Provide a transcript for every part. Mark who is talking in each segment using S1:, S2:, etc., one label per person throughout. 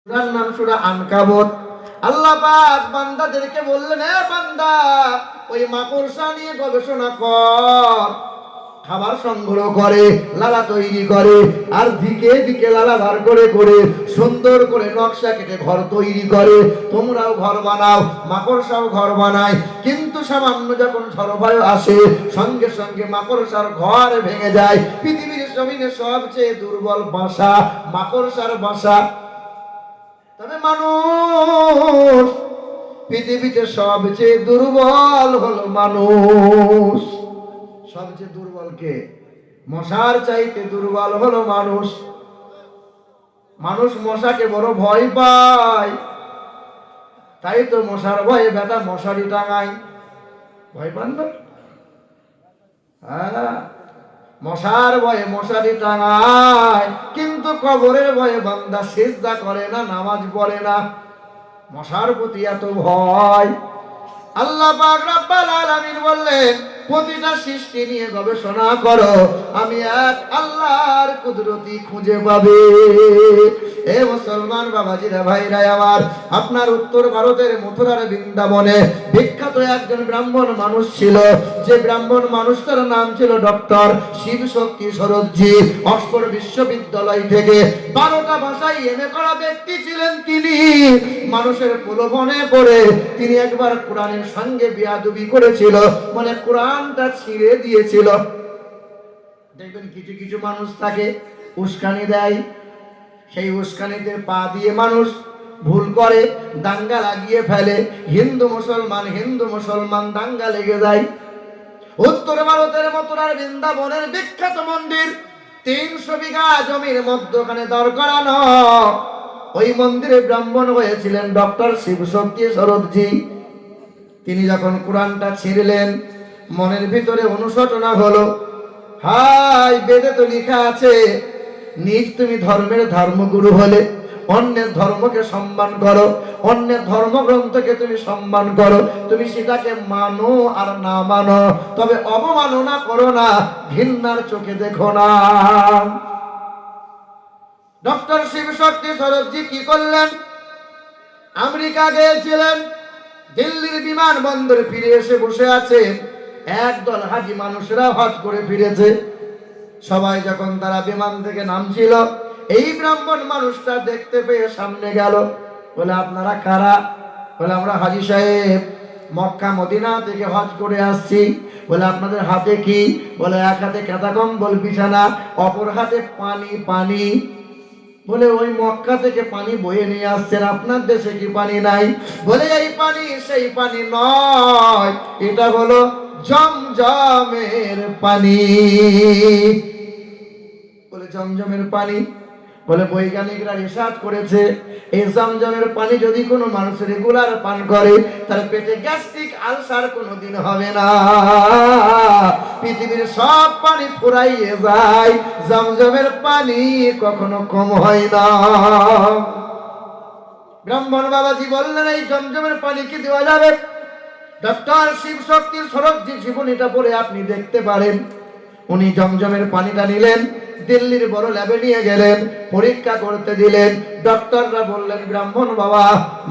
S1: সূরার নাম সূরা আনকাবুত। আল্লাহ পাক বান্দাদেরকে বললেন, হে বান্দা, ওই মাকড়সা নিয়ে গবেষণা কর। খাবার সংগ্রহ করে, লালা তৈরি করে, আর দিকে দিকে লালা বার করে করে সুন্দর করে নকশা কেটে ঘর তৈরি করে। তোমরাও ঘর বানাও, মাকড়সাও ঘর বানায়। কিন্তু সামান্য যখন ঝড় বায়ু আসে, সঙ্গে সঙ্গে মাকড়সার ঘর ভেঙে যায়। পৃথিবীর জমিনে সবচেয়ে দুর্বল বাসা মাকড়সার বাসা। তবে মানুষ, পৃথিবীতে সবচেয়ে দুর্বল হলো মানুষ। সবচেয়ে দুর্বল কে? মশার চাইতে দুর্বল হলো মানুষ। মানুষ মশাকে বড় ভয় পায়, তাই তো মশার ভয়ে বেটা মশারি টাঙায়। ভয় পান না? হ্যাঁ, মশার ভয়ে মশারি টাঙায়, কিন্তু কবরের ভয়ে বান্দা সিজদা করে না, নামাজ পড়ে না। মশার প্রতি এত ভয়। আল্লাহ পাক রব্বুল আলামিন বললেন, প্রতিটা সৃষ্টি নিয়ে গবেষণা করো, আমি এক আল্লাহর কুদরতি খুঁজে পাবে। এ মুসলমান বাবাজিরা, ভাইরা আমার, আপনার উত্তর ভারতের মথুরার বৃন্দাবনে বিখ্যাত একজন ব্রাহ্মণ মানুষ ছিল। যে ব্রাহ্মণ মানুষটার নাম ছিল ডক্টর শিব শক্তি সরোজজি। অক্সফোর্ড বিশ্ববিদ্যালয় থেকে 12টা ভাষায় এমএ করা ব্যক্তি ছিলেন তিনি। মানুষের প্রলোভনে পড়ে তিনি একবার কোরআনের সঙ্গে বিয়াদবি করেছিল, মানে কোরআনটা ছিঁড়ে দিয়েছিল। দেখবেন কিছু কিছু মানুষ থাকে উস্কানি দেয়, সেই উস্কানিতে পা দিয়ে মানুষ ভুল করে, দাঙ্গা লাগিয়ে ফেলে। হিন্দু মুসলমান দাঙ্গা লেগে যায়। উত্তর ভারতের মথুরার বৃন্দাবনের বিখ্যাত মন্দির, 300 বিঘা জমির মধ্যখানে দাঁড় করানো। ওই মন্দিরে ব্রাহ্মণ হয়েছিলেন ডক্টর শিব শক্তি সরোজজি। তিনি যখন কোরআনটা ছিঁড়লেন, মনের ভিতরে অনুশোচনা হলো, হাই, বেদে তো লেখা আছে, নিজ তুমি ধর্মের ধর্মগুরু হলে অন্যের ধর্মকে সম্মান করো, অন্যের ধর্মগ্রন্থকে তুমি সম্মান করো, তুমি সেটাকে মানো আর না মানো, তবে অবমাননা করো না, ঘৃণার চোখে দেখো না। ডক্টর শিব শক্তি সরোজজি কি করলেন? আমেরিকা গিয়েছিলেন, দিল্লির বিমানবন্দরে ফিরে এসে বসে আছেন। একদল হাজি মানুষরা হজ করে ফিরেছে। সবাই যখন তারা বিমান থেকে নামছিল, এই ব্রাহ্মণ মানুষটা দেখতে পেয়ে সামনে গেল। বলে, আপনারা কারা? বলে, আমরা হাজি সাহেব, মক্কা মদিনা থেকে হজ করে আসছি। বলে, আপনাদের হাতে কি? বলে, এক হাতে কাঁথাকম্বল বিছানা, অপর হাতে পানি। বলে, ওই মক্কা থেকে পানি বয়ে নিয়ে আসছেন, আপনার দেশে কি পানি নাই? বলে, এই পানি সেই পানি নয়, এটা হলো জমজমের পানি। বলে, জমজমের পানি? বলে, বৈজ্ঞানিকরা রিসার্চ করেছে, এই জমজমের পানি যদি কোনো মানুষ রেগুলার পান করে, তার পেটে গ্যাস্ট্রিক আলসার কোনোদিন হবে না। পৃথিবীর সব পানি ফুরাইয়ে যায়, জমজমের পানি কখনো কম হয় না। ব্রাহ্মণ বাবাজি বললেন, এই জমজমের পানি কি দেওয়া যাবে? ডক্টর শিব শক্তি সরোজজি জীবনীটা পড়ে আপনি দেখতে পারেন। উনি জমজমের পানিটা নিলেন, দিল্লির বড় ল্যাবে নিয়ে গেলেন, পরীক্ষা করতে দিলেন। ডক্টররা বললেন, ব্রাহ্মণ বাবা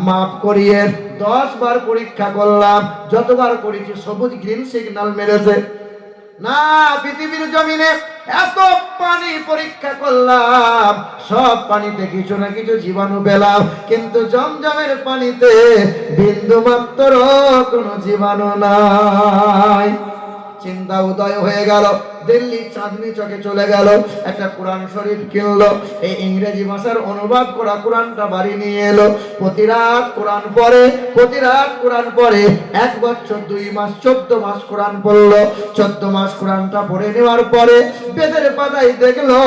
S1: মাফ করিয়েন, 10 বার পরীক্ষা করলাম, যতবার করেছি সবুজ গ্রিন সিগন্যাল মেরেছে। না, পৃথিবীর জমিনে এত পানি পরীক্ষা করলাম, সব পানিতে কিছু না কিছু জীবাণু পেলাম, কিন্তু জমজমের পানিতে বিন্দু মাত্র কোনো জীবাণু নাই। চিন্তা উদয় হয়ে গেল। দিল্লি চাঁদনি চকে চলে গেল, একটা কোরআন শরীফ কিনলো। এই ইংরেজি ভাষার অনুবাদ করা কোরআনটা বাড়ি নিয়ে এলো। প্রতি রাত কোরআন পড়ে 1 বছর 2 মাস 14 মাস কোরআন পড়লো। 14 মাস কোরআনটা পড়ে নেওয়ার পরে বেদের পাতায় দেখলো,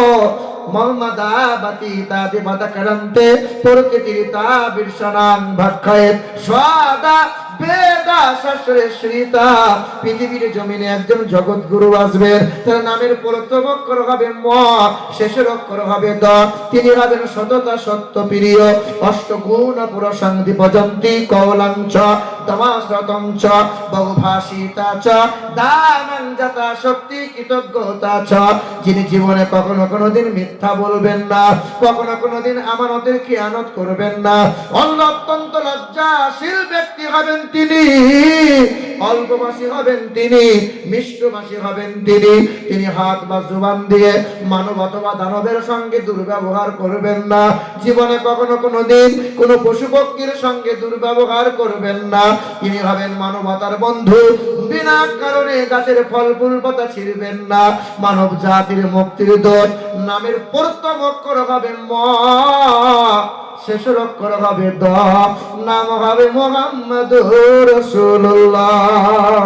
S1: মোহাম্মদা বাতি তাতে বাতা কারন্তে প্রকৃতিতা বিরসানাং ভাক্ষায়েত স্বাদা বেদা শাস্ত্রে শ্রীতা। পৃথিবীর জমিনে একজন জগৎগুরু আসবেন, তার নামের প্রথম অক্ষর হবে ম, শেষের অক্ষর হবে দ। তিনি হবেন সততা সত্য প্রিয়, অষ্টগুণ পুরসংধি ভজন্তি কৌলাঞ্চ তমাশ্রতম চ বহুভাষিতা চ দানং যথাশক্তি কৃতজ্ঞতা চ। যিনি জীবনে কখনো কোনোদিন মিথ্যা বলবেন না, কখনো কোনোদিন আমানতের খেয়ানত করবেন না, অত্যন্ত লজ্জাশীল ব্যক্তি হবেন তিনি, অল্পভাষী হবেন তিনি, মিষ্টভাষী হবেন তিনি। তিনি হাত বা জুবান দিয়ে মানব অথবা দানবের সঙ্গে দুর্ব্যবহার করবেন না, জীবনে কখনো কোনোদিন কোনো পশু পক্ষীর সঙ্গে দুর্ব্যবহার করবেন না। তিনি হবেন মানবতার বন্ধু, বিনা কারণে গাছের ফল ফুল পাতা ছিঁড়বেন না। মানব জাতির মুক্তির দূত, নামের প্রথম অক্ষর হবে ম, শেষের অক্ষর হবে দ, নাম হবে মুহাম্মাদুর রাসূলুল্লাহ।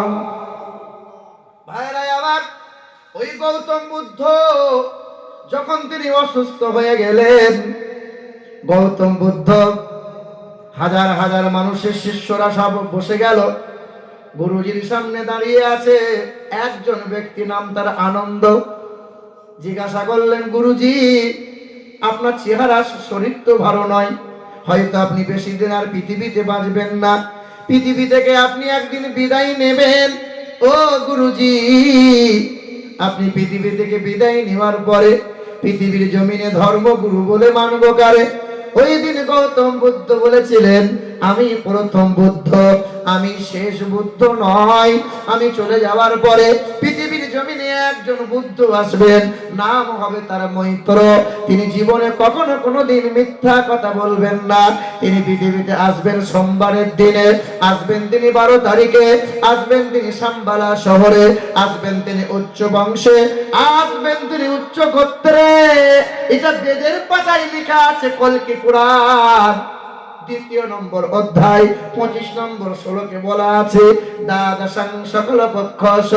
S1: ভাইরা আমার, ওই গৌতম বুদ্ধ যখন তিনি অসুস্থ হয়ে গেলেন, গৌতম বুদ্ধ হাজার হাজার মানুষের শিষ্যরা সব বসে গেল, গুরুজির সামনে দাঁড়িয়ে আছে একজন ব্যক্তি, নাম তার আনন্দ। জিজ্ঞাসা করলেন, গুরুজি আপনার চেহারা শরীর তো ভালো নয়, হয়তো আপনি বেশি দিন আর পৃথিবীতে বাঁচবেন না, পৃথিবী থেকে আপনি একদিন বিদায় নেবেন। ও গুরুজি, আপনি পৃথিবী থেকে বিদায় নেওয়ার পরে পৃথিবীর জমিনে ধর্মগুরু বলে মানব কারে? ওই দিন গৌতম বুদ্ধ বলেছিলেন, আমি প্রথম বুদ্ধ, আমি শেষ বুদ্ধ নয়। আমি চলে যাওয়ার পরে পৃথিবীর জমিনে একজন বুদ্ধ আসবেন, নাম হবে তার মৈত্র। তিনি জীবনে কখনো কোনোদিন মিথ্যা কথা বলবেন না। তিনি পৃথিবীতে আসবেন সোমবারের দিনে, আসবেন তিনি 12 তারিখে, আসবেন তিনি সাম্বালা শহরে, আসবেন তিনি উচ্চ বংশে, আসবেন তিনি উচ্চ গোত্রে। এটা বেদের পাতায় লেখা আছে, কলকি পুরাণ 2 নম্বর অধ্যায় 25 নম্বর শ্লোকে বলা আছে, দ্বাদশং সকল পক্ষস।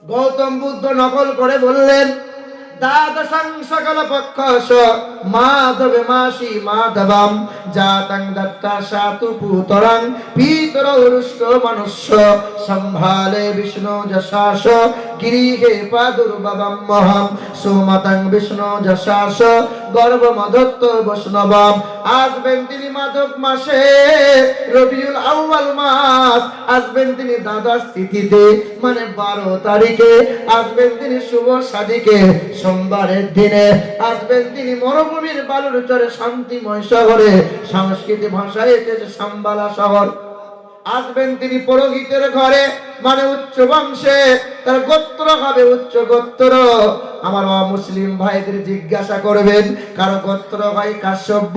S1: গৌতম বুদ্ধ নকল করে বললেন, দ্বাদশং সকল পক্ষস মাধবে মাসি মাধবম জাতং দত্তা সাতু পুতরং পিতর উরুষ্ট মনুষ্য সম্ভালে বিষ্ণু যশাস গিরিহে পাদুর্ববম মহম সুমতং বিষ্ণু যশাস গর্ভমদত্ত বৈষ্ণবম। আসবেন তিনি মাধব মাসে, রবিউল আউয়াল মাস, আসবেন তিনি দ্বাদশ তিথিতে মানে 12 তারিখে, আসবেন তিনি শুভ সাদিকে সোমবারের দিনে, আসবেন তিনি মরুভূমির বালুর চরে শান্তিময় শহরে, সংস্কৃতি ভাষায় এসেছে সাম্বালা শহর। আসবেন তিনি পুরোহিতের ঘরে মানে উচ্চ বংশে, তার গোত্র হবে উচ্চ গোত্র। আমার মুসলিম ভাইদের জিজ্ঞাসা করবেন, কারো গোত্র হয় কাশ্যপ,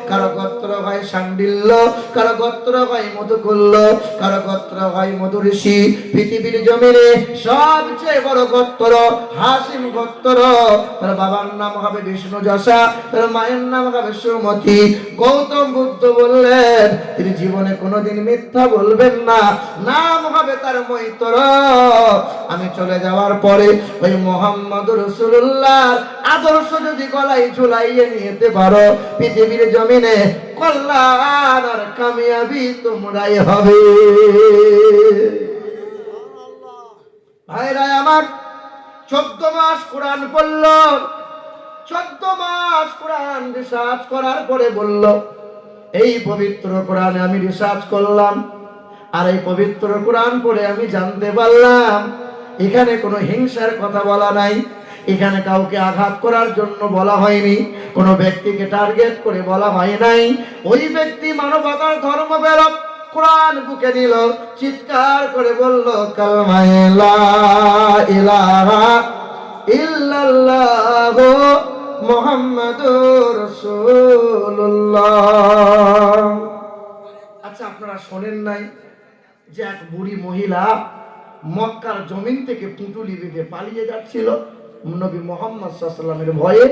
S1: কারো গোত্র হয় শাণ্ডিল্য, কারো গোত্র হয় মধুকুল্ল, কারো গোত্র হয় মধু ঋষি। পৃথিবীর জমিনে সবচেয়ে বড় গোত্র হাসিম গোত্র। তার বাবার নাম হবে বিষ্ণু যশা, তার মায়ের নাম হবে সুমতি। গৌতম বুদ্ধ বললেন, তিনি জীবনে কোনোদিন মিথ্যা বলবেন না, নাম হবে তার মৈত্র। আমি চলে যাওয়ার পরে ওই মুহাম্মদুর রাসূলুল্লাহর আদর্শ যদি গলায় ঝুলাইয়ে নিতে পারো, পৃথিবীর জমিনে কল্যাণ আর কামিয়াবি তোমরাই হবে। ভাইরা আমার, 14 মাস কোরআন পড়ল, 14 মাস কোরআন রিসার্চ করার পরে বলল, এই পবিত্র কোরআনে আমি রিসার্চ করলাম, আর এই পবিত্র কোরআন পড়ে আমি জানতে পারলাম এখানে কোনো হিংসার কথা বলা নাই, এখানে কাউকে আঘাত করার জন্য বলা হয়নি, কোনো ব্যক্তিকে টার্গেট করে বলা হয় নাই। ওই ব্যক্তি মানবতার ধর্ম পেল, কোরআন বুকে নিল, চিৎকার করে বলল, কালমা লা ইলাহা ইল্লাল্লাহ মুহাম্মাদুর রাসূলুল্লাহ। আচ্ছা, আপনারা শোনেন নাই যে এক বুড়ি মহিলা মক্কার জমিন থেকে পুঁটুলি বেঁধে পালিয়ে যাচ্ছিল নবী মুহাম্মদ সাল্লাল্লাহু আলাইহি ওয়াসাল্লামের ভয়ে?